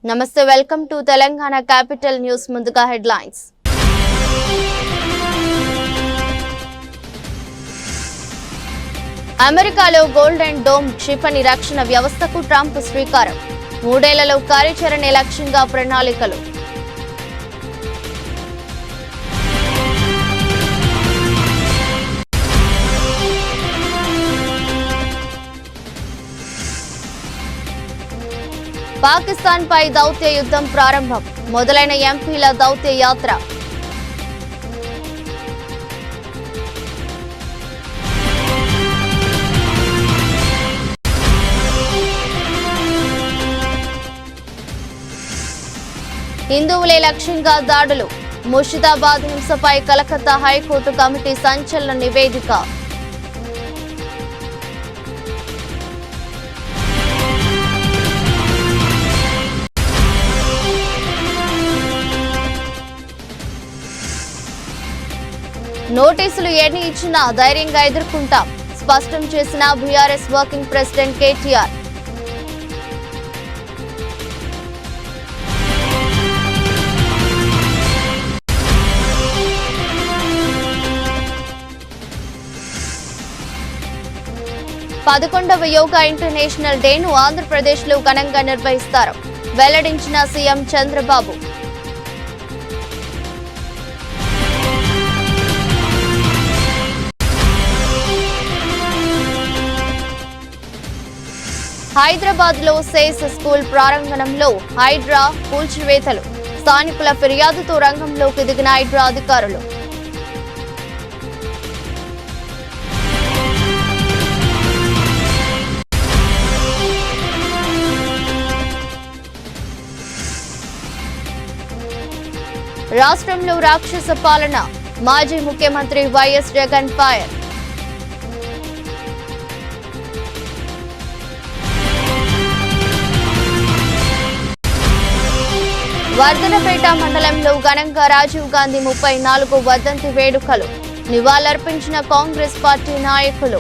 నమస్తే welcome to Telangana capital news ముందుగా headlines అమెరికాలో గోల్డెన్ డోమ్ క్షిపణి రక్షణ వ్యవస్థకు ట్రంప్ శ్రీకారం 3 ఏళ్లలో కార్యాచరణ లక్ష్యంగా ప్రణాళికలు పాకిస్తాన్ పై దౌత్య యుద్ధం ప్రారంభం మొదలైన ఎంపీల దౌత్య యాత్ర హిందువులే లక్ష్యంగా దాడులు ముర్షిదాబాద్ హింసపై కలకత్తా హైకోర్టు కమిటీ సంచలన నివేదిక నోటీసులు ఎన్ని ఇచ్చినా ధైర్యంగా ఎదుర్కొంటాం స్పష్టం చేసిన బీఆర్ఎస్ వర్కింగ్ ప్రెసిడెంట్ కేటీఆర్ పదకొండవ యోగా ఇంటర్నేషనల్ డేను ఆంధ్రప్రదేశ్లో ఘనంగా నిర్వహిస్తారు వెల్లడించిన సీఎం చంద్రబాబు హైదరాబాద్ లో సేస్ స్కూల్ ప్రాంగణంలో హైడ్రా కూల్చివేతలు స్థానికుల ఫిర్యాదుతో రంగంలోకి దిగిన హైడ్రా అధికారులు రాష్ట్రంలో రాక్షస పాలన మాజీ ముఖ్యమంత్రి వైఎస్ జగన్ ఫైర్ వర్ధనపేట మండలంలో ఘనంగా రాజీవ్ గాంధీ 34వ వర్ధంతి వేడుకలు నివాళులర్పించిన కాంగ్రెస్ పార్టీ నాయకులు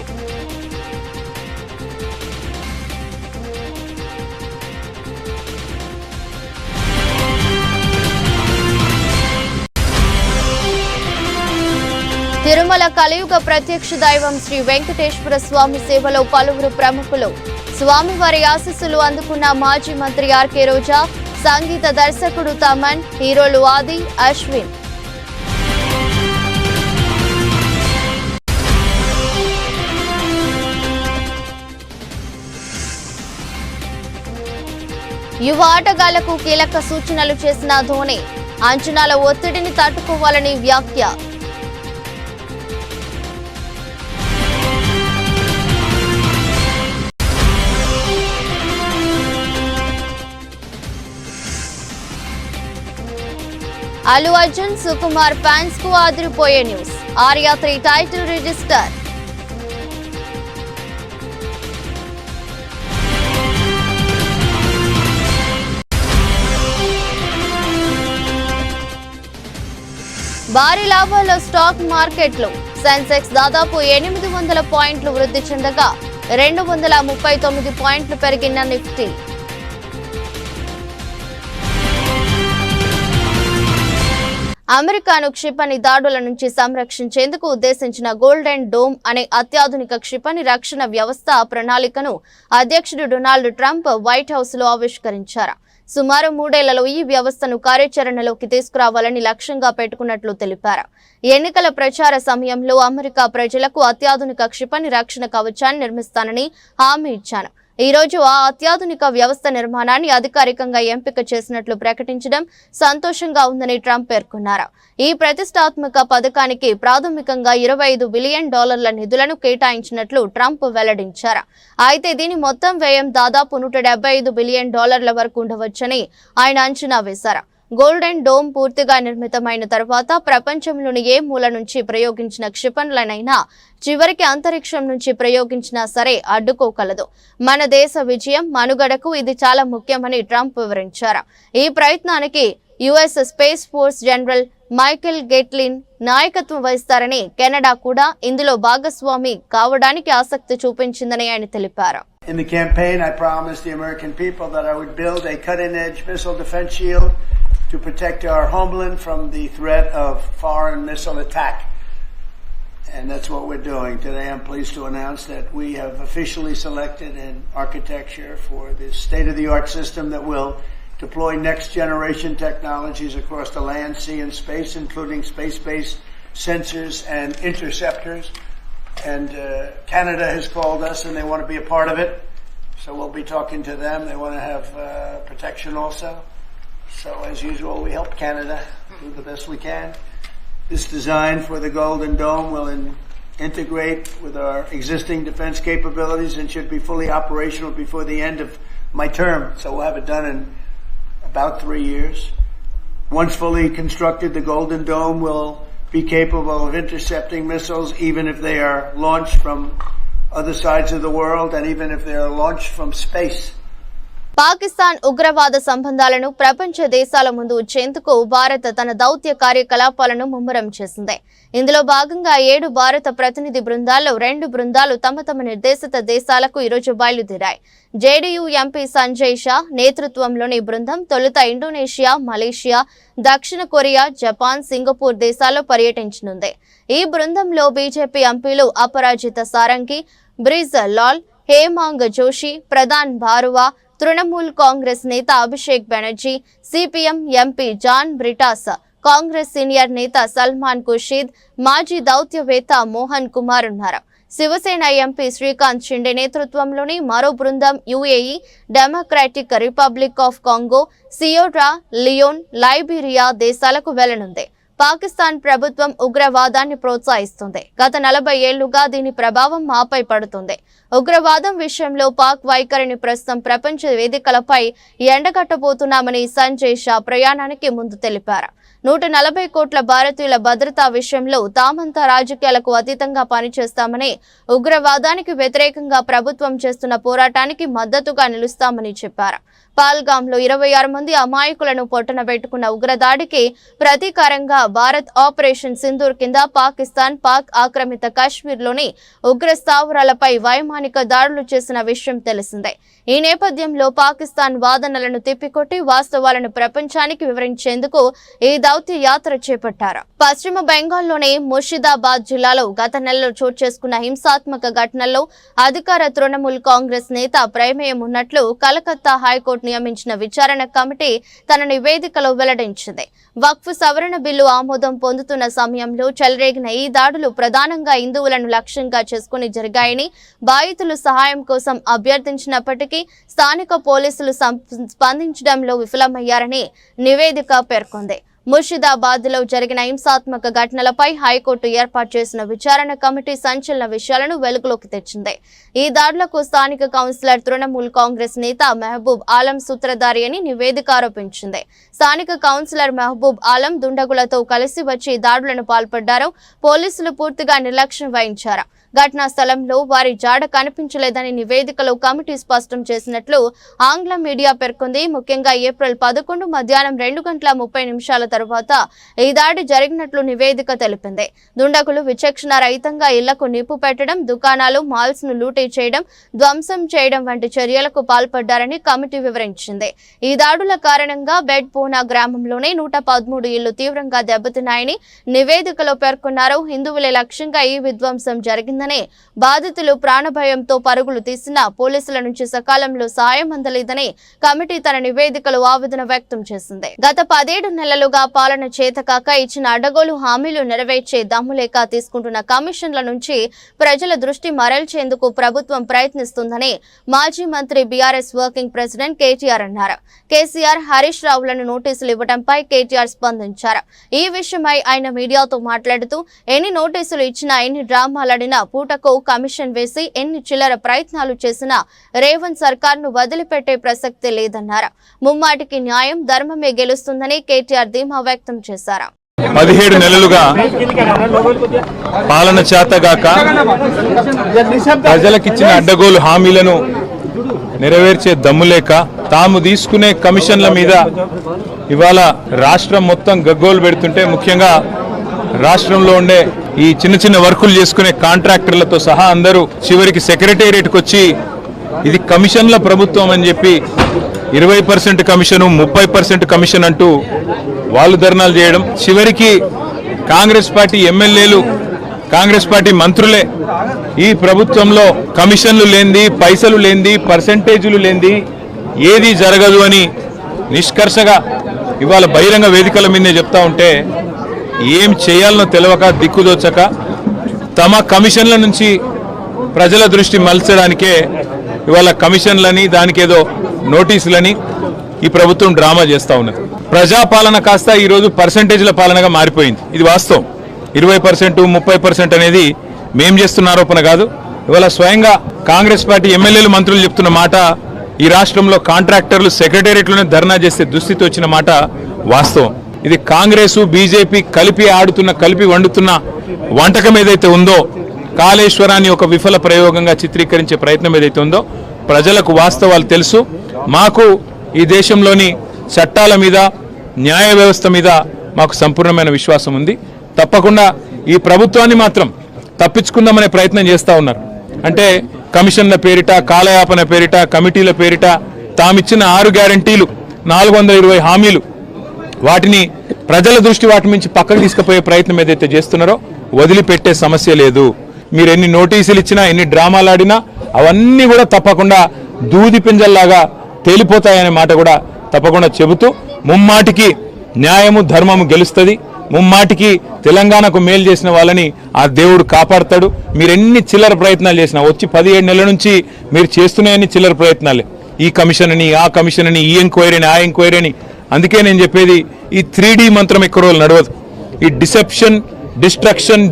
తిరుమల కలియుగ ప్రత్యక్ష దైవం శ్రీ వెంకటేశ్వర స్వామి సేవలో పలువురు ప్రముఖులు స్వామివారి ఆశీస్సులు అందుకున్న మాజీ మంత్రి ఆర్కే రోజా సంగీత దర్శకుడు తమన్ హీరోలు ఆది అశ్విన్ యువ ఆటగాళ్లకు కీలక సూచనలు చేసిన ధోని అంచనాల ఒత్తిడిని తట్టుకోవాలని వ్యాఖ్య అల్లు అర్జున్ సుకుమార్ ఫ్యాన్స్ కు ఆదిరిపోయే న్యూస్ ఆర్యా 3 టైటిల్ రిజిస్టర్ భారీ లాభాల్లో స్టాక్ మార్కెట్లు సెన్సెక్స్ దాదాపు 800 పాయింట్లు వృద్ధి చెందగా 239 పాయింట్లు పెరిగిన నిఫ్టీ అమెరికాను క్షిపణి దాడుల నుంచి సంరక్షించేందుకు ఉద్దేశించిన గోల్డెన్ డోమ్ అనే అత్యాధునిక క్షిపణి రక్షణ వ్యవస్థ ప్రణాళికను అధ్యక్షుడు డొనాల్డ్ ట్రంప్ వైట్ హౌస్ లో ఆవిష్కరించారు సుమారు 3 ఏళ్లలో ఈ వ్యవస్థను కార్యాచరణలోకి తీసుకురావాలని లక్ష్యంగా పెట్టుకున్నట్లు తెలిపారు ఎన్నికల ప్రచార సమయంలో అమెరికా ప్రజలకు అత్యాధునిక క్షిపణి రక్షణ కవచాన్ని నిర్మిస్తానని హామీ ఇచ్చాను ఈ రోజు ఆ అత్యాధునిక వ్యవస్థ నిర్మాణాన్ని అధికారికంగా ఎంపిక చేసినట్లు ప్రకటించడం సంతోషంగా ఉందని ట్రంప్ పేర్కొన్నారు ఈ ప్రతిష్టాత్మక పథకానికి ప్రాథమికంగా $25 బిలియన్ నిధులను కేటాయించినట్లు ట్రంప్ వెల్లడించారు అయితే దీని మొత్తం వ్యయం దాదాపు $175 బిలియన్ వరకు ఉండవచ్చని ఆయన అంచనా వేశారు గోల్డెన్ డోమ్ పూర్తిగా నిర్మితమైన తర్వాత ప్రపంచంలోని ఏ మూల నుంచి ప్రయోగించిన క్షిపణులనైనా చివరికి అంతరిక్షం నుంచి ప్రయోగించినా సరే అడ్డుకోగలదు మన దేశ విజయం మనుగడకు ఇది చాలా ముఖ్యమని ట్రంప్ వివరించారు ఈ ప్రయత్నానికి US space force general Michael Guetlein నాయకత్వం వహిస్తారని కెనడా కూడా ఇందులో భాగస్వామి కావడానికి ఆసక్తి చూపించిందని ఆయన తెలిపారు In the campaign, I promised the American people that I would build a cutting-edge missile defense shield to protect our homeland from the threat of foreign missile attack. And that's what we're doing. Today I'm pleased to announce that we have officially selected an architecture for this state-of-the-art system that will deploy next-generation technologies across the land, sea, and space, including space-based sensors and interceptors. And Canada has called us and they want to be a part of it. So we'll be talking to them. They want to have protection also. So as usual, we help Canada do the best we can. This design for the Golden Dome will integrate with our existing defense capabilities and should be fully operational before the end of my term. So we'll have it done in about 3 years. Once fully constructed, the Golden Dome will be capable of intercepting missiles even if they are launched from other sides of the world and even if they are launched from space. Pakistan ఉగ్రవాద సంబంధాలను ప్రపంచ దేశాల ముందు ఉంచేందుకు భారత్ తన దౌత్య కార్యకలాపాలను ముమ్మరం చేసింది. ఇందులో భాగంగా 7 భారత ప్రతినిధి బృందాల్లో 2 బృందాలు తమ తమ నిర్దేశిత దేశాలకు ఈరోజు బయలుదేరాయి. జేడీయూ ఎంపీ సంజయ్ షా నేతృత్వంలోని బృందం తొలుత ఇండోనేషియా, మలేషియా, దక్షిణ కొరియా, జపాన్, సింగపూర్ దేశాల్లో పర్యటించనుంది. ఈ బృందంలో బీజేపీ ఎంపీలు అపరాజిత సారంగి, బ్రిజ్ లాల్, హేమాంగ్ జోషి, ప్రధాన్ బారువా, తృణమూల్ కాంగ్రెస్ నేత Abhishek Banerjee, CPM MP John Brittas, Congress senior నేత సల్మాన్ ఖుర్షీద్, మాజీ దౌత్యవేత్త మోహన్ కుమార్ ఉన్నారు. శివసేన ఎంపీ శ్రీకాంత్ షిండే నేతృత్వంలోని మరో బృందం UAE, Democratic Republic of Congo, Sierra Leone, Liberia దేశాలకు వెళ్లనుంది. పాకిస్తాన్ ప్రభుత్వం ఉగ్రవాదాన్ని ప్రోత్సహిస్తుంది. గత 40 ఏళ్లుగా దీని ప్రభావం మాపై పడుతుంది. ఉగ్రవాదం విషయంలో పాక్ వైఖరిని ప్రస్తుతం ప్రపంచ వేదికలపై ఎండగట్టబోతున్నామని సంజయ్ షా ప్రయాణానికి ముందు తెలిపారు. 140 కోట్ల భారతీయుల భద్రతా విషయంలో తామంతా రాజకీయాలకు అతీతంగా పనిచేస్తామని, ఉగ్రవాదానికి వ్యతిరేకంగా ప్రభుత్వం చేస్తున్న పోరాటానికి మద్దతుగా నిలుస్తామని చెప్పారు. పాల్గాంలో 26 మంది అమాయకులను పొట్టనబెట్టుకున్న ఉగ్రదాడికి ప్రతీకారంగా భారత్ ఆపరేషన్ సింధూర్ కింద పాకిస్తాన్ పాక్ ఆక్రమిత కాశ్మీర్లోని ఉగ్ర స్థావరాలపై వైమానిక దాడులు చేసిన విషయం తెలిసిందే. ఈ నేపథ్యంలో పాకిస్తాన్ వాదనలను తిప్పికొట్టి వాస్తవాలను ప్రపంచానికి వివరించేందుకు ఈ దౌత్య యాత్ర చేపట్టారు. పశ్చిమ బెంగాల్లోని ముర్షిదాబాద్ జిల్లాలో గత నెలలో చోటు చేసుకున్న హింసాత్మక ఘటనల్లో అధికార తృణమూల్ కాంగ్రెస్ నేత ప్రమేయం ఉన్నట్లు కలకత్తా హైకోర్టు నియమించిన విచారణ కమిటీ తన నివేదికలో వెల్లడించింది. వక్ఫ్ సవరణ బిల్లు ఆమోదం పొందుతున్న సమయంలో చెలరేగిన ఈ దాడులు ప్రధానంగా హిందువులను లక్ష్యంగా చేసుకుని జరిగాయని, బాధితులు సహాయం కోసం అభ్యర్థించినప్పటికీ స్థానిక పోలీసులు స్పందించడంలో విఫలమయ్యారని నివేదిక పేర్కొంది. ముర్షిదాబాద్లో జరిగిన హింసాత్మక ఘటనలపై హైకోర్టు ఏర్పాటు చేసిన విచారణ కమిటీ సంచలన విషయాలను వెలుగులోకి తెచ్చింది. ఈ దాడులకు స్థానిక కౌన్సిలర్ తృణమూల్ కాంగ్రెస్ నేత మహబూబ్ ఆలం సూత్రధారి అని నివేదిక ఆరోపించింది. స్థానిక కౌన్సిలర్ మహబూబ్ ఆలం దుండగులతో కలిసి వచ్చి దాడులను పాల్పడ్డారు. పోలీసులు పూర్తిగా నిర్లక్ష్యం వహించారు. ఘటనా స్థలంలో వారి జాడ కనిపించలేదని నివేదికలో కమిటీ స్పష్టం చేసినట్లు ఆంగ్ల మీడియా పేర్కొంది. ముఖ్యంగా ఏప్రిల్ 11 మధ్యాహ్నం 2:30 తర్వాత ఈ దాడి జరిగినట్లు నివేదిక తెలిపింది. దుండగులు విచక్షణ రహితంగా ఇళ్లకు నిప్పు పెట్టడం, దుకాణాలు, మాల్స్ ను లూటీ చేయడం, ధ్వంసం చేయడం వంటి చర్యలకు పాల్పడ్డారని కమిటీ వివరించింది. ఈ దాడుల కారణంగా బెడ్ పూనా గ్రామంలోనే 113 ఇళ్లు తీవ్రంగా దెబ్బతిన్నాయని నివేదికలో పేర్కొన్నారు. హిందువులే లక్ష్యంగా ఈ విధ్వంసం జరిగిందని, బాధితులు ప్రాణభయంతో పరుగులు తీసినా పోలీసుల నుంచి సకాలంలో సాయం అందలేదని కమిటీ తన నివేదికలో ఆవేదన వ్యక్తం చేసింది. గత 17 నెలలుగా పాలన చేతకాక ఇచ్చిన అడ్డగోలు హామీలు నెరవేర్చే దమ్ములేక తీసుకుంటున్న కమిషన్ల నుంచి ప్రజల దృష్టి మరల్చేందుకు ప్రభుత్వం ప్రయత్నిస్తుందని మాజీ మంత్రి బీఆర్ఎస్ వర్కింగ్ ప్రెసిడెంట్ కేటీఆర్ అన్నారు. కేసీఆర్, హరీష్ రావులను నోటీసులు ఇవ్వడంపై కేటీఆర్ స్పందించారు. ఈ విషయమై ఆయన మీడియాతో మాట్లాడుతూ ఎన్ని నోటీసులు ఇచ్చినా, ఎన్ని డ్రామాలాడినా, పూటకు కమిషన్ వేసి ఎన్ని చిల్లర ప్రయత్నాలు చేసినా రేవంత్ సర్కార్ను వదిలిపెట్టే ప్రసక్తే లేదన్నారు. ముమ్మాటికి న్యాయం, ధర్మమే గెలుస్తుందని కేటీఆర్ ధీమా వ్యక్తం చేశారు. 17 నెలలుగా పాలన చేతగాక ప్రజలకిచ్చిన అడ్డగోలు హామీలను నెరవేర్చే దమ్ములేక తాము తీసుకునే కమిషన్ల మీద ఇవాళ రాష్ట్రం మొత్తం గగ్గోలు పెడుతుంటే, ముఖ్యంగా రాష్ట్రంలో ఉండే ఈ చిన్న చిన్న వర్కులు చేసుకునే కాంట్రాక్టర్లతో సహా అందరూ చివరికి సెక్రటేరియట్కి వచ్చి ఇది కమిషన్ల ప్రభుత్వం అని చెప్పి 20% కమిషను 30% కమిషన్ అంటూ వాళ్ళు ధర్నాలు చేయడం, చివరికి కాంగ్రెస్ పార్టీ ఎమ్మెల్యేలు కాంగ్రెస్ పార్టీ మంత్రులే ఈ ప్రభుత్వంలో కమిషన్లు లేనిది, పైసలు లేనిది, పర్సెంటేజీలు లేనిది ఏది జరగదు అని నిష్కర్షగా ఇవాళ బహిరంగ వేదికల మీదే చెప్తా ఉంటే ఏం చేయాలనో తెలియక దిక్కుదోచక తమ కమిషన్ల నుంచి ప్రజల దృష్టి మలచడానికే ఇవాళ కమిషన్లని దానికేదో నోటీసులని ఈ ప్రభుత్వం డ్రామా చేస్తా ఉన్నది. ప్రజాపాలన కాస్త ఈరోజు పర్సెంటేజ్ల పాలనగా మారిపోయింది. ఇది వాస్తవం. 20%, 30% అనేది మేం చేస్తున్న ఆరోపణ కాదు. ఇవాళ స్వయంగా కాంగ్రెస్ పార్టీ ఎమ్మెల్యేలు, మంత్రులు చెప్తున్న మాట, ఈ రాష్ట్రంలో కాంట్రాక్టర్లు సెక్రటేరియట్లోనే ధర్నా చేసే దుస్థితి వచ్చిన మాట వాస్తవం. ఇది కాంగ్రెస్ బీజేపీ కలిపి వండుతున్న వంటకం ఏదైతే ఉందో, కాళేశ్వరాన్ని ఒక విఫల ప్రయోగంగా చిత్రీకరించే ప్రయత్నం ఏదైతే ఉందో, ప్రజలకు వాస్తవాలు తెలుసు. మాకు ఈ దేశంలోని చట్టాల మీద, న్యాయ వ్యవస్థ మీద మాకు సంపూర్ణమైన విశ్వాసం ఉంది. తప్పకుండా ఈ ప్రభుత్వాన్ని మాత్రం తప్పించుకుందామనే ప్రయత్నం చేస్తూ ఉన్నారు. అంటే కమిషన్ల పేరిట, కాలయాపన పేరిట, కమిటీల పేరిట తామిచ్చిన 6 గ్యారంటీలు, 420 హామీలు, వాటిని ప్రజల దృష్టి వాటి నుంచి పక్కకు తీసుకుపోయే ప్రయత్నం ఏదైతే చేస్తున్నారో వదిలిపెట్టే సమస్య లేదు. మీరు ఎన్ని నోటీసులు ఇచ్చినా, ఎన్ని డ్రామాలు ఆడినా అవన్నీ కూడా తప్పకుండా దూది పింజల్లాగా తేలిపోతాయనే మాట కూడా తప్పకుండా చెబుతూ, ముమ్మాటికి న్యాయము ధర్మము గెలుస్తుంది. ముమ్మాటికి తెలంగాణకు మేలు చేసిన వాళ్ళని ఆ దేవుడు కాపాడతాడు. మీరు ఎన్ని చిల్లర ప్రయత్నాలు చేసినా, వచ్చి 17 నెలల నుంచి మీరు చేస్తున్నాయని చిల్లర ప్రయత్నాలే. ఈ కమిషన్ అని, ఆ కమిషన్ అని, ఈ ఎంక్వైరీ అని, ఆ ఎంక్వైరీ అని. అందుకే నేను చెప్పేది, ఈ 3D మంత్రం ఎక్కువ రోజులు నడవదు. ఈ డిసెప్షన్,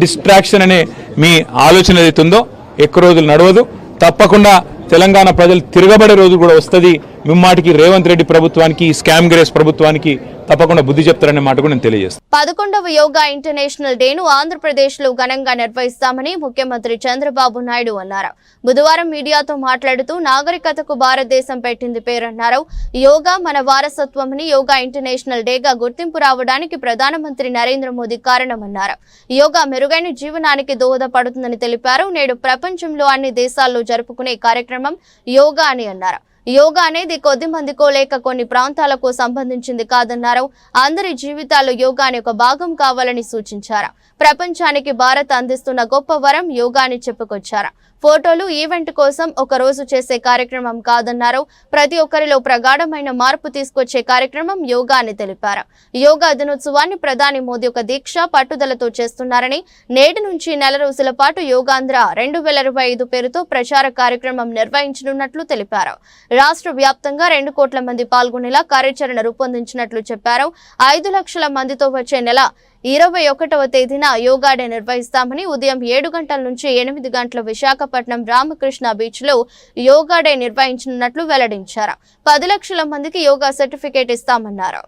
డిస్ట్రాక్షన్ అనే మీ ఆలోచన ఏదైతుందో ఎక్కువ రోజులు నడవదు. తప్పకుండా తెలంగాణ ప్రజలు తిరగబడే రోజు కూడా వస్తుంది. మిమ్మాటికి రేవంత్ రెడ్డి ప్రభుత్వానికి, ఈ స్కామ్ గ్రేస్ ప్రభుత్వానికి తప్పకుండా బుద్ధి చెప్తారనే మాట కూడా నేను తెలియజేస్తాను. 11వ యోగా ఇంటర్నేషనల్ డేను ఆంధ్రప్రదేశ్లో ఘనంగా నిర్వహిస్తామని ముఖ్యమంత్రి చంద్రబాబు నాయుడు అన్నారు. బుధవారం మీడియాతో మాట్లాడుతూ నాగరికతకు భారతదేశం పెట్టింది పేరన్నారు. యోగా మన వారసత్వమని, యోగా ఇంటర్నేషనల్ డేగా గుర్తింపు రావడానికి ప్రధానమంత్రి నరేంద్ర మోదీ కారణమన్నారు. యోగా మెరుగైన జీవనానికి దోహదపడుతుందని తెలిపారు. నేడు ప్రపంచంలో అన్ని దేశాల్లో జరుపుకునే కార్యక్రమం యోగా అని అన్నారు. యోగా అనేది కొద్ది మందికో లేక కొన్ని ప్రాంతాలకు సంబంధించింది కాదన్నారు. అందరి జీవితాల్లో యోగా అనే ఒక భాగం కావాలని సూచించారు. ప్రపంచానికి భారత్ అందిస్తున్న గొప్ప వరం యోగా అని చెప్పుకొచ్చారు. ఫోటోలు, ఈవెంట్ కోసం ఒక రోజు చేసే కార్యక్రమం కాదన్నారు. ప్రతి ఒక్కరిలో ప్రగాఢమైన మార్పు తీసుకొచ్చే కార్యక్రమం యోగా అని తెలిపారు. యోగా దినోత్సవాన్ని ప్రధాని మోదీ ఒక దీక్ష, పట్టుదలతో చేస్తున్నారని, నేటి నుంచి నెల రోజుల పాటు యోగాంధ్ర 2025 పేరుతో ప్రచార కార్యక్రమం నిర్వహించనున్నట్లు తెలిపారు. రాష్ట్ర వ్యాప్తంగా 2 కోట్ల మంది పాల్గొనేలా కార్యాచరణ రూపొందించినట్లు చెప్పారు. 5 లక్షల మందితో వచ్చే నెల 21వ తేదీన యోగా డే నిర్వహిస్తామని, ఉదయం 7 గంటల నుంచి 8 గంటల విశాఖపట్నం రామకృష్ణ బీచ్ లో యోగా డే నిర్వహించనున్నట్లు వెల్లడించారు. 10 లక్షల మందికి యోగా సర్టిఫికేట్ ఇస్తామన్నారు.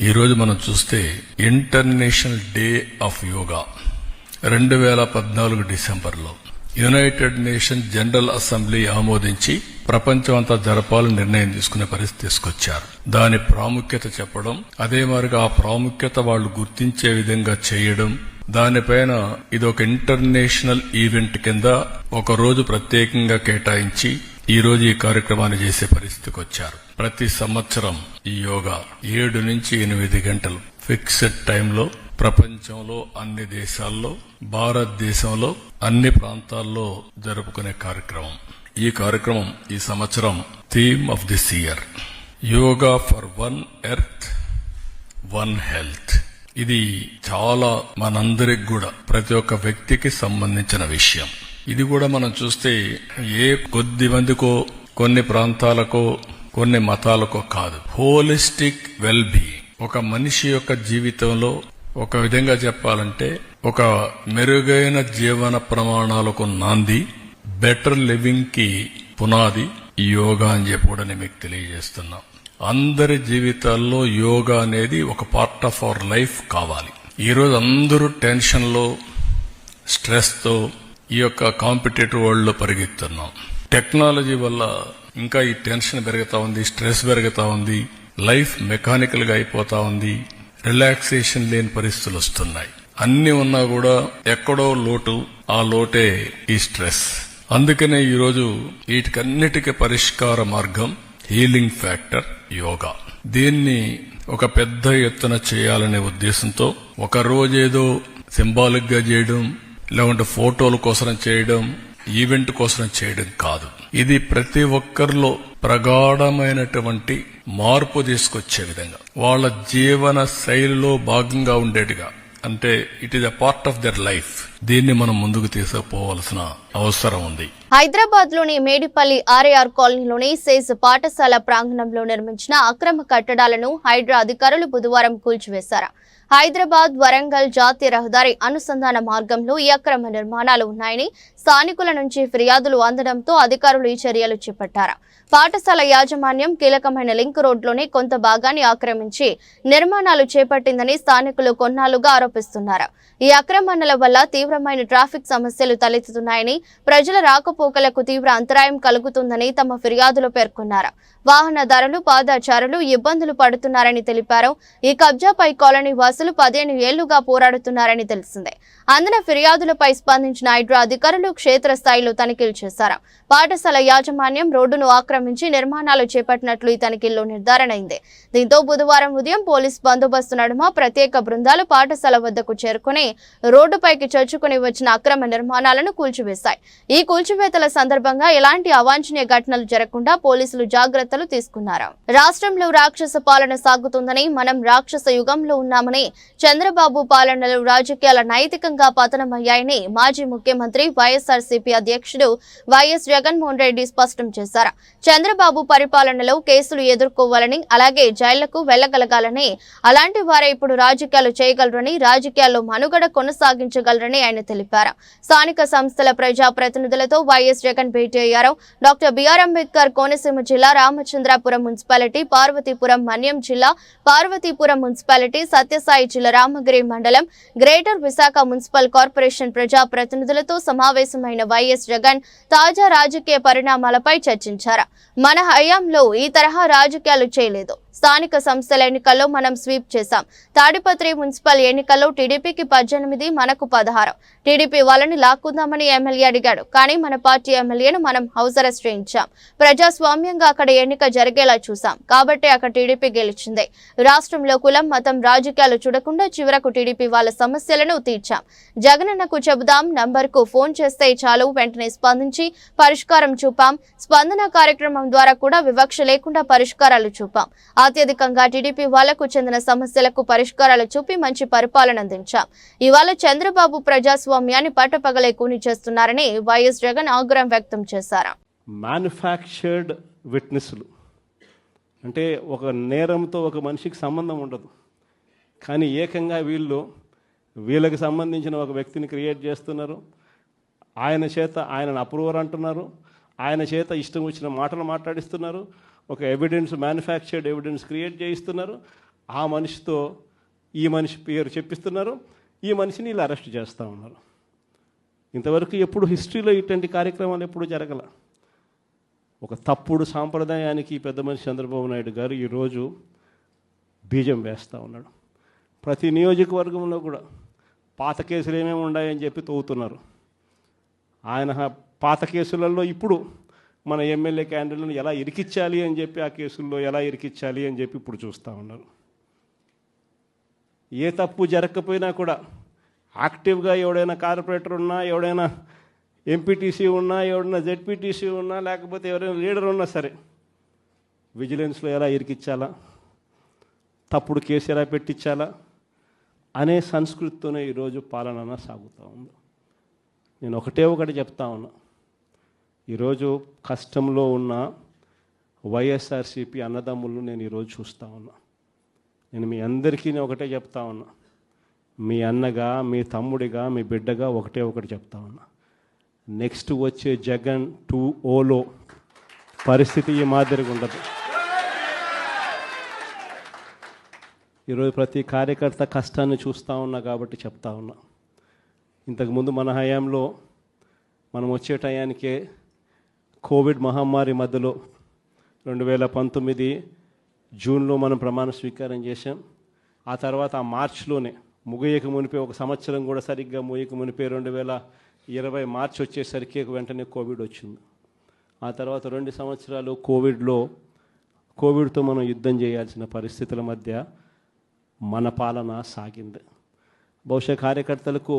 ఈ రోజు మనం చూస్తే ఇంటర్నేషనల్ డే ఆఫ్ యోగా 2014 డిసెంబర్లో యునైటెడ్ నేషన్ జనరల్ అసెంబ్లీ ఆమోదించి ప్రపంచం అంతా జరపాలని నిర్ణయం తీసుకునే పరిస్థితి తీసుకొచ్చారు. దాని ప్రాముఖ్యత చెప్పడం, అదే మాదిరిగా ఆ ప్రాముఖ్యత వాళ్ళు గుర్తించే విధంగా చేయడం, దానిపైన ఇదొక ఇంటర్నేషనల్ ఈవెంట్ కింద ఒక రోజు ప్రత్యేకంగా కేటాయించి ఈ రోజు ఈ కార్యక్రమాన్ని చేసే పరిస్థితికి వచ్చారు. ప్రతి సంవత్సరం ఈ యోగా 7 నుంచి 8 గంటలు ఫిక్స్డ్ టైంలో ప్రపంచంలో అన్ని దేశాల్లో, భారతదేశంలో అన్ని ప్రాంతాల్లో జరుపుకునే కార్యక్రమం. ఈ కార్యక్రమం ఈ సంవత్సరం theme of this year yoga for 1 earth 1 health. ఇది చాలా మనందరికి కూడా, ప్రతి ఒక్క వ్యక్తికి సంబంధించిన విషయం. ఇది కూడా మనం చూస్తే ఏ కొద్ది మందికో, కొన్ని ప్రాంతాలకో, కొన్ని మతాలకో కాదు, హోలిస్టిక్ వెల్ బీయింగ్. ఒక మనిషి యొక్క జీవితంలో ఒక విధంగా చెప్పాలంటే ఒక మెరుగైన జీవన ప్రమాణాలకు నాంది, బెటర్ లివింగ్ కి పునాది ఈ యోగా అని చెప్పి కూడా నేను మీకు తెలియజేస్తున్నా. అందరి జీవితాల్లో యోగా అనేది ఒక పార్ట్ ఆఫ్ అవర్ లైఫ్ కావాలి. ఈరోజు అందరూ టెన్షన్ లో, స్ట్రెస్ తో ఈ యొక్క కాంపిటేటివ్ వరల్డ్ లో పరిగెత్తున్నాం. టెక్నాలజీ వల్ల ఇంకా ఈ టెన్షన్ పెరుగుతా ఉంది, స్ట్రెస్ పెరుగుతా ఉంది, లైఫ్ మెకానికల్ గా అయిపోతా ఉంది, రిలాక్సేషన్ లేని పరిస్థితులు వస్తున్నాయి. అన్ని ఉన్నా కూడా ఎక్కడో లోటు, ఆ లోటే ఈ స్ట్రెస్. అందుకనే ఈరోజు వీటికన్నిటికీ పరిష్కార మార్గం హీలింగ్ ఫ్యాక్టర్ యోగా. దీన్ని ఒక పెద్ద ఎత్తున చేయాలనే ఉద్దేశంతో ఒక రోజేదో సింబాలిక్ గా చేయడం, లేకుంటే ఫోటోల కోసం చేయడం, ఈవెంట్ కోసం చేయడం కాదు. ఇది ప్రతి ఒక్కరిలో ప్రగాఢమైనటువంటి మార్పు తీసుకొచ్చే విధంగా, వాళ్ళ జీవన శైలిలో భాగంగా ఉండేట్టుగా, అంటే it is a part of their life. దీన్ని మనం ముందుకు తీసుకుపోవాల్సిన అవసరం ఉంది. హైదరాబాద్ లోని మేడిపల్లి ఆర్ఏఆర్ కాలనీలోని సేజ్ పాఠశాల ప్రాంగణంలో నిర్మించిన అక్రమ కట్టడాలను హైడ్రా అధికారులు బుధవారం కూల్చివేశారు. హైదరాబాద్ వరంగల్ జాతీయ రహదారి అనుసంధాన మార్గంలో ఈ అక్రమ నిర్మాణాలు ఉన్నాయని స్థానికుల నుంచి ఫిర్యాదులు అందడంతో అధికారులు ఈ చర్యలు చేపట్టారు. పాఠశాల యాజమాన్యం కీలకమైన లింక్ రోడ్లోనే కొంత భాగాన్ని ఆక్రమించి నిర్మాణాలు చేపట్టిందని స్థానికులు కొన్నాళ్లుగా ఆరోపిస్తున్నారు. ఈ ఆక్రమణల వల్ల తీవ్రమైన ట్రాఫిక్ సమస్యలు తలెత్తుతున్నాయని, ప్రజల రాకపోకలకు తీవ్ర అంతరాయం కలుగుతుందని తమ ఫిర్యాదులో పేర్కొన్నారు. వాహనదారులు, పాదచారులు ఇబ్బందులు పడుతున్నారని తెలిపారు. ఈ కబ్జాపై కాలనీ వాసులు 15 ఏళ్లుగా పోరాడుతున్నారని తెలిసిందే. అందిన ఫిర్యాదులపై స్పందించిన హైడ్రా అధికారులు క్షేత్రస్థాయిలో తనిఖీలు చేశారు. పాఠశాల యాజమాన్యం రోడ్డును ఆక్రమించి నిర్మాణాలు చేపట్టినట్లు ఈ తనిఖీల్లో నిర్ధారణ అయింది. దీంతో బుధవారం ఉదయం పోలీస్ బందోబస్తు నడుమ ప్రత్యేక బృందాలు పాఠశాల వద్దకు చేరుకుని రోడ్డుపైకి చొచ్చుకుని వచ్చిన అక్రమ నిర్మాణాలను కూల్చివేశాయి. ఈ కూల్చివేతల సందర్భంగా ఎలాంటి అవాంఛనీయ ఘటనలు జరగకుండా పోలీసులు జాగ్రత్తలు తీసుకున్నారు. రాష్ట్రంలో రాక్షస పాలన సాగుతుందని, మనం రాక్షస యుగంలో ఉన్నామని, చంద్రబాబు పాలనలో రాజకీయాల నైతికంగా పతనమయ్యాయని మాజీ ముఖ్యమంత్రి వైఎస్ఆర్సీపీ అధ్యక్షుడు వైఎస్ జగన్మోహన్ రెడ్డి స్పష్టం చేశారు. చంద్రబాబు పరిపాలనలో కేసులు ఎదుర్కోవాలని, అలాగే జైళ్లకు వెళ్లగలగాలని, అలాంటి వారే ఇప్పుడు రాజకీయాలు చేయగలరని, రాజకీయాల్లో మనుగడ కొనసాగించగలరని ఆయన తెలిపారు. స్థానిక సంస్థల ప్రజా ప్రతినిధులతో వైఎస్ జగన్ భేటీ అయ్యారు. డాక్టర్ బిఆర్ అంబేద్కర్ కోనసీమ జిల్లా రామచంద్రాపురం మున్సిపాలిటీ, పార్వతీపురం మన్యం జిల్లా, పార్వతీపురం మున్సిపాలిటీ, సత్యసాయి జిల్లా రామగిరి మండలం, గ్రేటర్ విశాఖ మున్సిపల్ కార్పొరేషన్ ప్రజా ప్రతినిధులతో సమావేశమైన వైఎస్ జగన్ తాజా రాజకీయ పరిణామాలపై చర్చించారు. మన హయాంలో ఈ తరహా రాజకీయాలు చేయలేదు. స్థానిక సంస్థల ఎన్నికల్లో మనం స్వీప్ చేశాం. తాడిపత్రి మున్సిపల్ ఎన్నికల్లో టీడీపీకి 18, మనకు 16. టీడీపీ వాళ్ళని లాక్కుందామని ఎమ్మెల్యే అడిగాడు. కానీ మన పార్టీ ఎమ్మెల్యేను మనం హౌస్ అరెస్ట్ చేయించాం. ప్రజాస్వామ్యంగా అక్కడ ఎన్నిక జరిగేలా చూసాం. కాబట్టి అక్కడ టీడీపీ గెలిచింది. రాష్ట్రంలో కులం, మతం, రాజకీయాలు చూడకుండా చివరకు టీడీపీ వాళ్ళ సమస్యలను తీర్చాం. జగనన్నకు చెబుదాం నంబర్కు ఫోన్ చేస్తే చాలు, వెంటనే స్పందించి పరిష్కారం చూపాం. స్పందన కార్యక్రమం ద్వారా కూడా వివక్ష లేకుండా పరిష్కారాలు చూపాం. అత్యధికంగా టీడీపీ వాళ్లకు చెందిన సమస్యలకు పరిష్కారాలు చూపి మంచి పరిపాలన అందించాం. ఇవాళ చంద్రబాబు ప్రజాస్వామ్యాన్ని పట్టపగలే కూని చేస్తున్నారని వైఎస్ జగన్ ఆగ్రహం వ్యక్తం చేశారు. మ్యానుఫ్యాక్చర్డ్ విట్నెస్లు అంటే ఒక నేరంతో ఒక మనిషికి సంబంధం ఉండదు, కానీ ఏకంగా వీళ్ళకి సంబంధించిన ఒక వ్యక్తిని క్రియేట్ చేస్తున్నారు. ఆయన చేత ఆయనను అప్రూవర్ అంటున్నారు, ఆయన చేత ఇష్టం వచ్చిన మాటలు మాట్లాడిస్తున్నారు, ఒక ఎవిడెన్స్, మ్యానుఫ్యాక్చర్డ్ ఎవిడెన్స్ క్రియేట్ చేయిస్తున్నారు. ఆ మనిషితో ఈ మనిషి పేరు చెప్పిస్తున్నారు, ఈ మనిషిని ఇలా అరెస్ట్ చేస్తూ ఉన్నారు. ఇంతవరకు ఎప్పుడు హిస్టరీలో ఇటువంటి కార్యక్రమాలు ఎప్పుడు జరగల. ఒక తప్పుడు సాంప్రదాయానికి పెద్ద మనిషి చంద్రబాబు నాయుడు గారు ఈరోజు బీజం వేస్తూ ఉన్నాడు. ప్రతి నియోజకవర్గంలో కూడా పాత కేసులు ఏమేమి ఉన్నాయని చెప్పి తవ్వుతున్నారు. ఆయన పాత కేసులలో ఇప్పుడు మన ఎమ్మెల్యే క్యాండిడేట్లను ఎలా ఇరికించాలి అని చెప్పి, ఆ కేసుల్లో ఎలా ఇరికించాలి అని చెప్పి ఇప్పుడు చూస్తూ ఉన్నారు. ఏ తప్పు జరగకపోయినా కూడా యాక్టివ్గా ఎవడైనా కార్పొరేటర్ ఉన్నా, ఎవడైనా ఎంపీటీసీ ఉన్నా, ఎవడైనా జెడ్పీటీసీ ఉన్నా, లేకపోతే ఎవరైనా లీడర్ ఉన్నా సరే విజిలెన్స్లో ఎలా ఇరికించాలా, తప్పుడు కేసు ఎలా పెట్టించాలా అనే సంస్కృతితోనే ఈరోజు పాలన సాగుతూ ఉంది. నేను ఒకటి చెప్తా ఉన్నా, ఈరోజు కష్టంలో ఉన్న వైఎస్ఆర్సీపీ అన్నదమ్ములను నేను ఈరోజు చూస్తూ ఉన్నా. నేను మీ అందరికీ ఒకటే చెప్తా ఉన్నా, మీ అన్నగా, మీ తమ్ముడిగా, మీ బిడ్డగా ఒకటి చెప్తా ఉన్నా. నెక్స్ట్ వచ్చే జగన్ 2.0లో పరిస్థితి ఈ మాదిరిగా ఉండదు. ఈరోజు ప్రతి కార్యకర్త కష్టాన్ని చూస్తూ ఉన్నా కాబట్టి చెప్తా ఉన్నా. ఇంతకుముందు మన హయాంలో మనం వచ్చే టయానికే కోవిడ్ మహమ్మారి మధ్యలో 2019 జూన్లో మనం ప్రమాణ స్వీకారం చేశాం. ఆ తర్వాత ఆ మార్చిలోనే ముగియక మునిపే, ఒక సంవత్సరం కూడా సరిగ్గా ముగియక మునిపే 2020 20 మార్చి వచ్చేసరికి వెంటనే కోవిడ్ వచ్చింది. ఆ తర్వాత 2 సంవత్సరాలు కోవిడ్తో మనం యుద్ధం చేయాల్సిన పరిస్థితుల మధ్య మన పాలన సాగింది. బహుశా కార్యకర్తలకు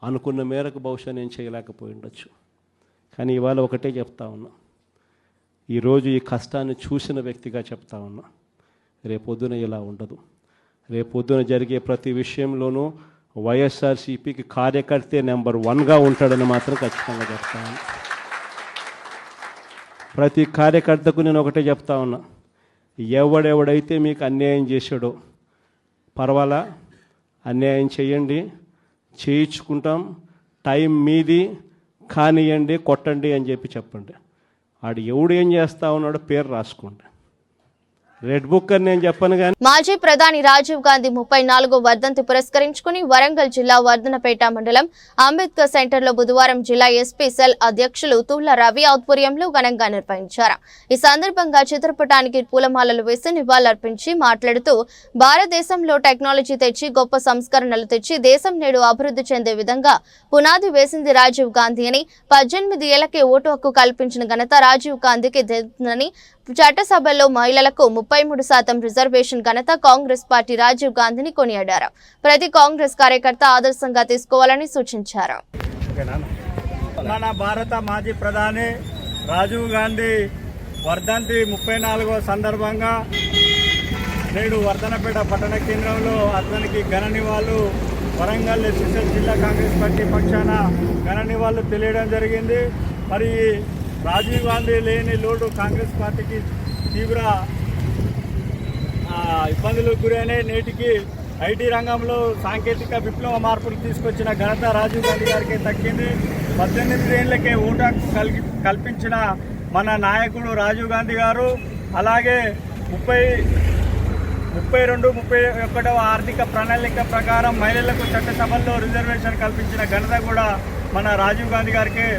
అనుకున్న మేరకు బహుశా నేను చేయలేకపోయి ఉండొచ్చు. కానీ ఇవాళ ఒకటే చెప్తా ఉన్నా, ఈరోజు ఈ కష్టాన్ని చూసిన వ్యక్తిగా చెప్తా ఉన్నా, రేపొద్దున ఇలా ఉండదు. రేపొద్దున జరిగే ప్రతి విషయంలోనూ వైఎస్ఆర్సీపీకి కార్యకర్తే నెంబర్ 1గా ఉంటాడని మాత్రం ఖచ్చితంగా చెప్తా ఉన్నా. ప్రతి కార్యకర్తకు నేను ఒకటే చెప్తా ఉన్నా, ఎవడెవడైతే మీకు అన్యాయం చేశాడో పర్వాలా, అన్యాయం చేయండి, చేయించుకుంటాం, టైం మీది, కానియండి, కొట్టండి అని చెప్పండి. ఆడు ఎవడు ఏం చేస్తా ఉన్నాడో పేరు రాసుకోండి. రెడ్ బుక్ అని నేను చెప్పను కానీ. మాజీ ప్రధాని రాజీవ్ గాంధీ 34వ వర్ధంతి పురస్కరించుకుని వరంగల్ జిల్లా వర్ధనపేట మండలం అంబేద్కర్ సెంటర్ లో బుధవారం జిల్లా ఎస్పీ సెల్ అధ్యక్షులు తుళ్ల రవి ఆధ్వర్యంలో ఘనంగా నిర్వహించారు. ఈ సందర్భంగా చిత్రపటానికి పూలమాలలు వేసి నివాళులర్పించి మాట్లాడుతూ, భారతదేశంలో టెక్నాలజీ తెచ్చి గొప్ప సంస్కరణలు తెచ్చి దేశం నేడు అభివృద్ధి చెందే విధంగా పునాది వేసింది రాజీవ్ గాంధీ అని, 18 ఏళ్లకే ఓటు హక్కు కల్పించిన ఘనత రాజీవ్ గాంధీకి దక్కిందని, చట్టసభల్లో మహిళలకు 33% రిజర్వేషన్ ఘనత కాంగ్రెస్ పార్టీ రాజీవ్ గాంధీని కొనియాడారు. ప్రతి కాంగ్రెస్ కార్యకర్త ఆదర్శంగా తీసుకోవాలని సూచించారు. మన భారత మాజీ ప్రధాని రాజీవ్ గాంధీ వర్ధంతి 34వ సందర్భంగా నేడు వర్ధనపేట పట్టణ కేంద్రంలో అతనికి ఘన నివాళులు వరంగల్ ఎస్ఎస్ఎల్ జిల్లా కాంగ్రెస్ పార్టీ పక్షాన ఘన నివాళులు తెలియడం జరిగింది. మరి రాజీవ్ గాంధీ లేని లోటు కాంగ్రెస్ పార్టీకి తీవ్ర ఇబ్బందులకు గురైనాయి. నేటికి ఐటీ రంగంలో సాంకేతిక విప్లవ మార్పులు తీసుకొచ్చిన ఘనత రాజీవ్ గాంధీ గారికి దక్కింది. 18 ఏళ్లకే ఓటు హక్కు కల్పించిన మన నాయకుడు రాజీవ్ గాంధీ గారు. అలాగే 32-31వ ఆర్థిక ప్రణాళిక ప్రకారం మహిళలకు చట్టసభల్లో రిజర్వేషన్ కల్పించిన ఘనత కూడా మన రాజీవ్ గాంధీ గారికి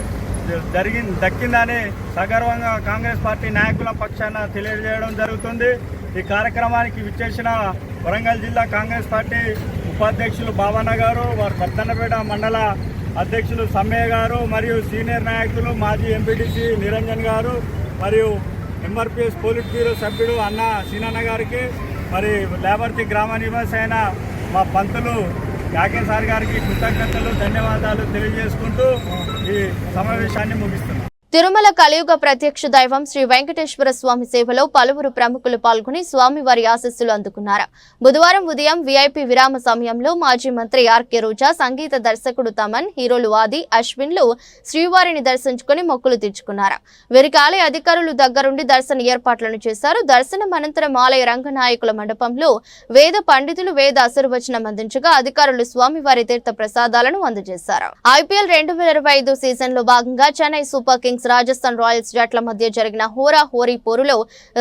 దక్కిందని సగర్వంగా కాంగ్రెస్ పార్టీ నాయకుల పక్షాన తెలియజేయడం జరుగుతుంది. ఈ కార్యక్రమానికి విచ్చేసిన వరంగల్ జిల్లా కాంగ్రెస్ పార్టీ ఉపాధ్యక్షులు భావన గారు, వారి వర్ధనపేట మండల అధ్యక్షులు సమ్మయ్య గారు, మరియు సీనియర్ నాయకులు మాజీ ఎంపీటీసీ నిరంజన్ గారు, మరియు ఎంఆర్పిఎస్ పోలిట్ బ్యూరో సభ్యుడు అన్న సీనన్న గారికి, మరి లేబర్తి గ్రామ నివాసి అయిన మా పంతులు యాకే సార్ గారికి కృతజ్ఞతలు, ధన్యవాదాలు తెలియజేసుకుంటూ ఈ సమావేశాన్ని ముగిస్తున్నాం. తిరుమల కలియుగ ప్రత్యక్ష దైవం శ్రీ వెంకటేశ్వర స్వామి సేవలో పలువురు ప్రముఖులు పాల్గొని స్వామివారి ఆశీస్సులు అందుకున్నారు. బుధవారం ఉదయం వీఐపీ విరామ సమయంలో మాజీ మంత్రి ఆర్కే రోజా, సంగీత దర్శకుడు తమన్, హీరోలు ఆది, అశ్విన్లు శ్రీవారిని దర్శించుకుని మొక్కులు తీర్చుకున్నారు. వీరికి ఆలయ అధికారులు దగ్గరుండి దర్శన ఏర్పాట్లను చేశారు. దర్శనం అనంతరం ఆలయ రంగనాయకుల మండపంలో వేద పండితులు వేద ఆశీర్వచనం అందించగా అధికారులు స్వామివారి తీర్థ ప్రసాదాలను అందజేశారు. ఐపీఎల్ 2025 సీజన్ లో భాగంగా Chennai super Kings Rajasthan Royals జట్ల మధ్య జరిగిన హోరీ పోరులో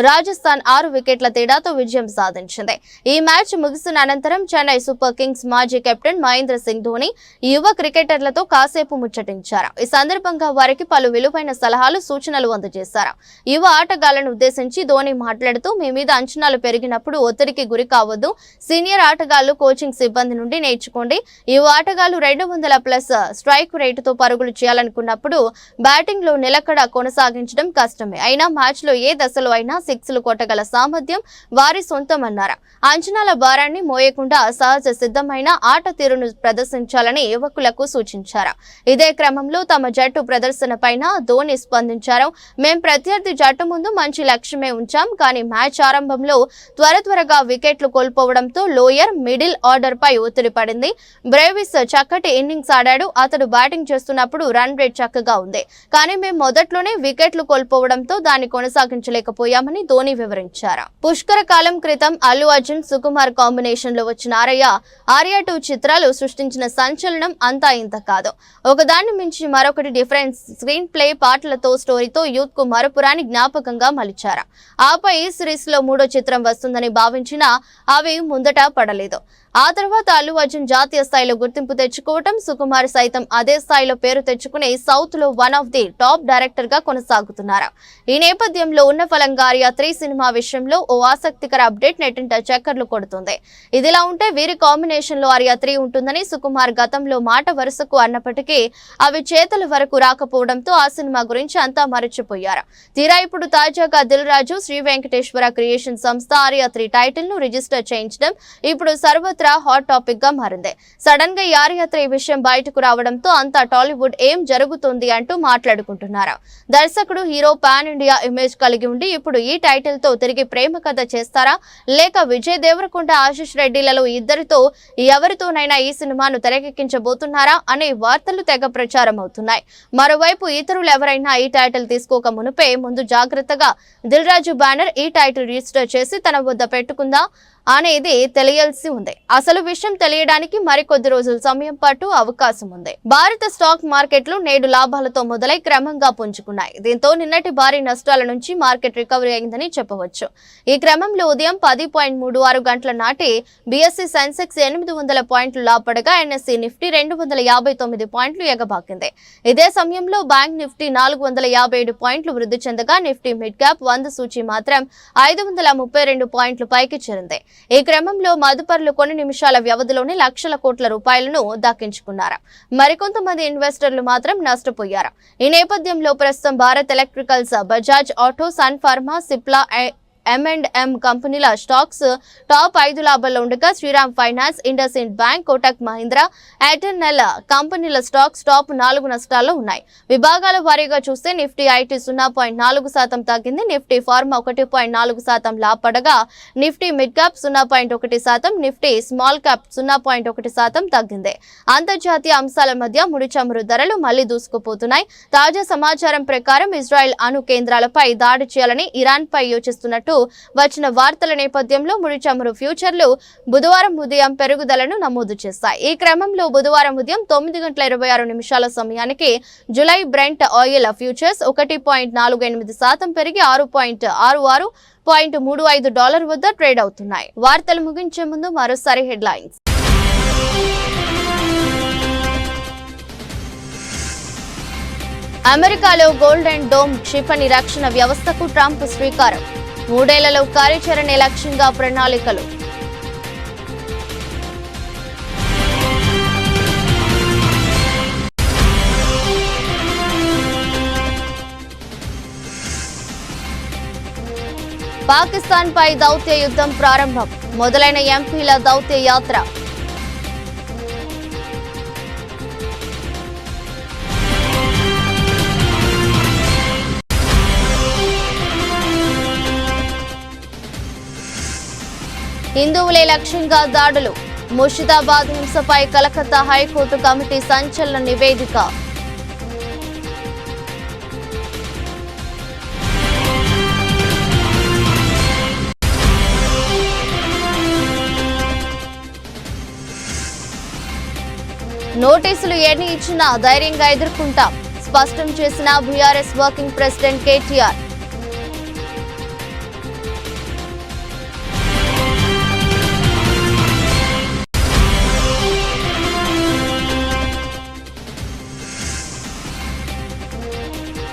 రాజస్థాన్ 6 వికెట్ల తేడాతో విజయం సాధించింది. ఈ మ్యాచ్ ముగిసిన అనంతరం చెన్నై సూపర్ కింగ్స్ మాజీ కెప్టెన్ మహేంద్ర సింగ్ ధోని యువ క్రికెటర్లతో కాసేపు ముచ్చటించారు. ఈ సందర్భంగా వారికి పలు విలువైన సలహాలు, సూచనలు అందజేశారు. యువ ఆటగాళ్లను ఉద్దేశించి ధోని మాట్లాడుతూ, మీ మీద అంచనాలు పెరిగినప్పుడు ఒత్తిడికి గురి కావద్దు, సీనియర్ ఆటగాళ్లు కోచింగ్ సిబ్బంది నుండి నేర్చుకోండి, యువ ఆటగాళ్లు 200+ స్ట్రైక్ రేటుతో పరుగులు చేయాలనుకున్నప్పుడు బ్యాటింగ్ లో నిలకడ కొనసాగించడం కష్టమే. అయినా మ్యాచ్ లో ఏ దశలో అయినా 6లు కొట్టగల సామర్థ్యం వారి సొంతమన్నారు. అంచనాల భారాన్ని మోయకుండా సహజ సిద్ధమైన ఆట తీరును ప్రదర్శించాలని యువకులకు సూచించారు. ఇదే క్రమంలో తమ జట్టు ప్రదర్శన పైన ధోని స్పందించారు. మేం ప్రత్యర్థి జట్టు ముందు మంచి లక్ష్యమే ఉంచాం, కానీ మ్యాచ్ ఆరంభంలో త్వరగా వికెట్లు కోల్పోవడంతో లోయర్ మిడిల్ ఆర్డర్ పై ఒత్తిడి పడింది. బ్రేవిస్ చక్కటి ఇన్నింగ్స్ ఆడాడు. అతడు బ్యాటింగ్ చేస్తున్నప్పుడు రన్ రేట్ చక్కగా ఉంది, కానీ మేము మొదట్లోనే వికెట్లు కోల్పోవడంతో దాన్ని కొనసాగించలేకపోయామని ధోని వివరించారు. పుష్కర కాలం క్రితం అల్లు అర్జున్, సుకుమార్ కాంబినేషన్ లో వచ్చిన ఆర్య 2 చిత్రాలు సృష్టించిన సంచలనం అంతా ఇంత కాదు. ఒకదాన్ని మించి మరొకటి డిఫరెంట్ స్క్రీన్ ప్లే, పాటలతో, స్టోరీతో యూత్ కు మరపురాని జ్ఞాపకంగా మలిచారు. ఆపై ఈ సిరీస్ లో 3వ చిత్రం వస్తుందని భావించినా అవి ముందట పడలేదు. ఆ తర్వాత అల్లు అర్జున్ జాతీయ స్థాయిలో గుర్తింపు తెచ్చుకోవటం, సుకుమార్ సైతం అదే స్థాయిలో పేరు తెచ్చుకుని సౌత్ లో one of the top director గా కొనసాగుతున్నారు. ఈ నేపథ్యంలో ఉన్న ఫలంగా ఆర్య 3 సినిమా విషయంలో ఓ ఆసక్తికర అప్డేట్ నెట్టింట చక్కర్లు కొడుతుంది. ఇదిలా ఉంటే వీరి కాంబినేషన్ లో ఆర్య 3 ఉంటుందని సుకుమార్ గతంలో మాట వరుసకు అన్నప్పటికీ అవి చేతల వరకు రాకపోవడంతో ఆ సినిమా గురించి అంతా మరచిపోయారు. తీరా ఇప్పుడు తాజాగా దిల్ రాజు శ్రీ వెంకటేశ్వర క్రియేషన్ సంస్థ ఆర్య 3 టైటిల్ ను రిజిస్టర్ చేయించడం ఇప్పుడు సర్వత్రా హాట్ టాపిక్ గా మారింది. సడన్ గా ఆర్య 3 విషయం బయటకు రావడంతో అంతా టాలీవుడ్ ఏం జరుగుతుంది అంటూ మాట్లాడుకుంటున్నారు. దర్శకుడు హీరో పాన్ ఇండియా ఇమేజ్ కలిగి ఉండి ఇప్పుడు ఈ టైటిల్ తో తిరిగి ప్రేమ కథ చేస్తారా లేక విజయ్ దేవరకొండ ఆశిష్ రెడ్డిలలో ఇద్దరితో ఎవరితోనైనా ఈ సినిమాను తెరకెక్కించబోతున్నారా అనే వార్తలు తెగ ప్రచారం అవుతున్నాయి. మరోవైపు ఇతరులు ఎవరైనా ఈ టైటిల్ తీసుకోక మునుపే ముందు జాగ్రత్తగా దిల్ రాజు బ్యానర్ ఈ టైటిల్ రిజిస్టర్ చేసి తన వద్ద పెట్టుకుందా అనేది తెలియాల్సి ఉంది. అసలు విషయం తెలియడానికి మరికొద్ది రోజుల సమయం పాటు అవకాశం ఉంది. భారత స్టాక్ మార్కెట్లు నేడు లాభాలతో మొదలై క్రమంగా పుంజుకున్నాయి. దీంతో నిన్నటి భారీ నష్టాల నుంచి మార్కెట్ రికవరీ అయిందని చెప్పవచ్చు. ఈ క్రమంలో ఉదయం 10.36 గంటల నాటి బీఎస్సీ సెన్సెక్స్ 800 పాయింట్లు లాభపడగా ఎన్ఎస్సీ నిఫ్టీ 259 పాయింట్లు ఎగబాకింది. ఇదే సమయంలో బ్యాంక్ నిఫ్టీ 457 పాయింట్లు వృద్ధి చెందగా నిఫ్టీ మిడ్ క్యాప్ 100 సూచీ మాత్రం 532 పాయింట్లు పైకి చేరింది. ఈ క్రమంలో మదుపర్లు కొన్ని నిమిషాల వ్యవధిలోనే లక్షల కోట్ల రూపాయలను దక్కించుకున్నారు. మరికొంతమంది ఇన్వెస్టర్లు మాత్రం నష్టపోయారు. ఈ నేపథ్యంలో ప్రస్తుతం Bharat Electricals, Bajaj Auto, Sun Pharma, Cipla, M&M కంపెనీల స్టాక్స్ టాప్ 5 లాభాల్లో ఉండగా Shriram Finance, IndusInd bank, Kotak Mahindra, Airtel కంపెనీల స్టాక్స్ టాప్ 4 నష్టాల్లో ఉన్నాయి. విభాగాల వారీగా చూస్తే నిఫ్టీ ఐటీ 0.4% తగ్గింది. నిఫ్టీ ఫార్మా 1.4% లాభపడగా Nifty mid cap 0.1%, Nifty small cap 0.1% తగ్గింది. అంతర్జాతీయ అంశాల మధ్య ముడి చమురు ధరలు మళ్లీ దూసుకుపోతున్నాయి. తాజా సమాచారం ప్రకారం ఇజ్రాయెల్ అణు కేంద్రాలపై దాడి చేయాలని ఇరాన్ పై యోచిస్తున్నట్టు వచ్చిన వార్తల నేపథ్యంలో ముడి చమురు ఫ్యూచర్లు బుధవారం ఉదయం పెరుగుదలను నమోదు చేశాయి. ఈ క్రమంలో బుధవారం ఉదయం 9:26 సమయానికి జులై బ్రెంట్ ఆయిల్ ఫ్యూచర్స్ 1.48% పెరిగి $6.35 వద్ద ట్రేడ్ అవుతున్నాయి. వార్తలు ముగించే ముందు మరోసారి హెడ్లైన్స్. అమెరికాలో గోల్డెన్ డోమ్ క్షిపణి రక్షణ వ్యవస్థకు ట్రంప్ శ్రీకారం. 3 ఏళ్లలో కార్యాచరణ లక్ష్యంగా ప్రణాళికలు. పాకిస్తాన్ పై దౌత్య యుద్ధం ప్రారంభం. మొదలైన ఎంపీల దౌత్య యాత్ర. హిందువులే లక్ష్యంగా దాడులు. ముర్షిదాబాద్ హింసపై కలకత్తా హైకోర్టు కమిటీ సంచలన నివేదిక. నోటీసులు ఎన్ని ఇచ్చినా ధైర్యంగా ఎదుర్కొంటాం స్పష్టం చేసిన బీఆర్ఎస్ వర్కింగ్ ప్రెసిడెంట్ కేటీఆర్.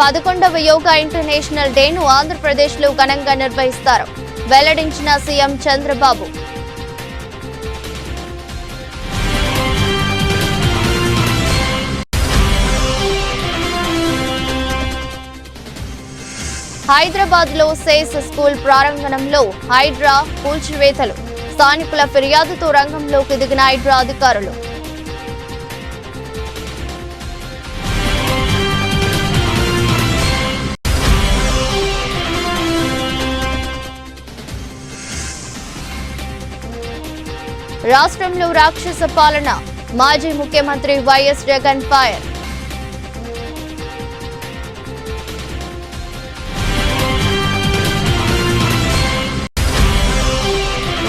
పదకొండవ యోగా ఇంటర్నేషనల్ డేను ఆంధ్రప్రదేశ్లో ఘనంగా నిర్వహిస్తారు వెల్లడించిన సీఎం చంద్రబాబు. హైదరాబాద్లో సేస్ స్కూల్ ప్రాంగణంలో హైడ్రా కూల్చివేతలు. స్థానికుల ఫిర్యాదుతో రంగంలోకి దిగిన హైడ్రా అధికారులు. రాష్ట్రంలో రాక్షస పాలన. మాజీ ముఖ్యమంత్రి వైఎస్ జగన్ ఫైర్.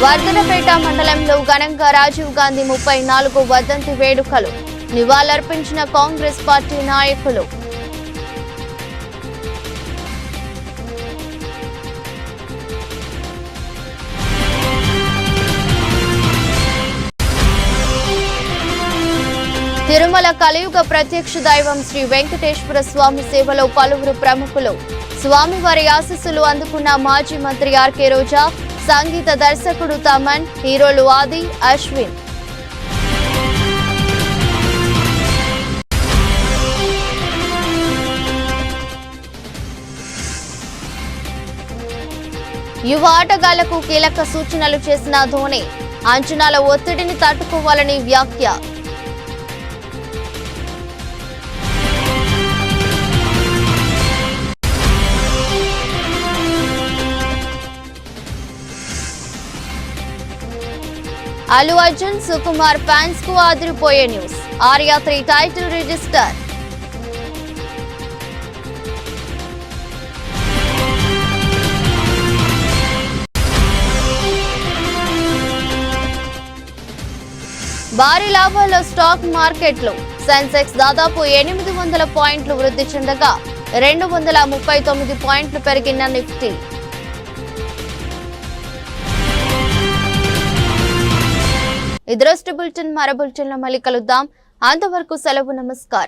వర్ధనపేట మండలంలో ఘనంగా రాజీవ్ గాంధీ 34వ వర్ధంతి వేడుకలు. నివాళులర్పించిన కాంగ్రెస్ పార్టీ నాయకులు. తిరుమల కలియుగ ప్రత్యక్ష దైవం శ్రీ వెంకటేశ్వర స్వామి సేవలో పలువురు ప్రముఖులు. స్వామివారి ఆశీస్సులు అందుకున్న మాజీ మంత్రి ఆర్కే రోజా, సంగీత దర్శకుడు తమన్, హీరోలు ఆది, అశ్విన్. యువ ఆటగాళ్లకు కీలక సూచనలు చేసిన ధోని, అంచనాల ఒత్తిడిని తట్టుకోవాలని వ్యాఖ్య. అల్లు అర్జున్, సుకుమార్ ఫ్యాన్స్ కు ఆదిరిపోయే న్యూస్. Arya 3 title register. భారీ లాభాల్లో స్టాక్ మార్కెట్లు. సెన్సెక్స్ దాదాపు 800 పాయింట్లు వృద్ధి చెందగా 239 పాయింట్లు పెరిగిన నిఫ్టీ. ఈ దృష్టి బులెటిన్ మరో బులెటిన్లో మళ్ళీ కలుద్దాం. అంతవరకు సెలవు, నమస్కారం.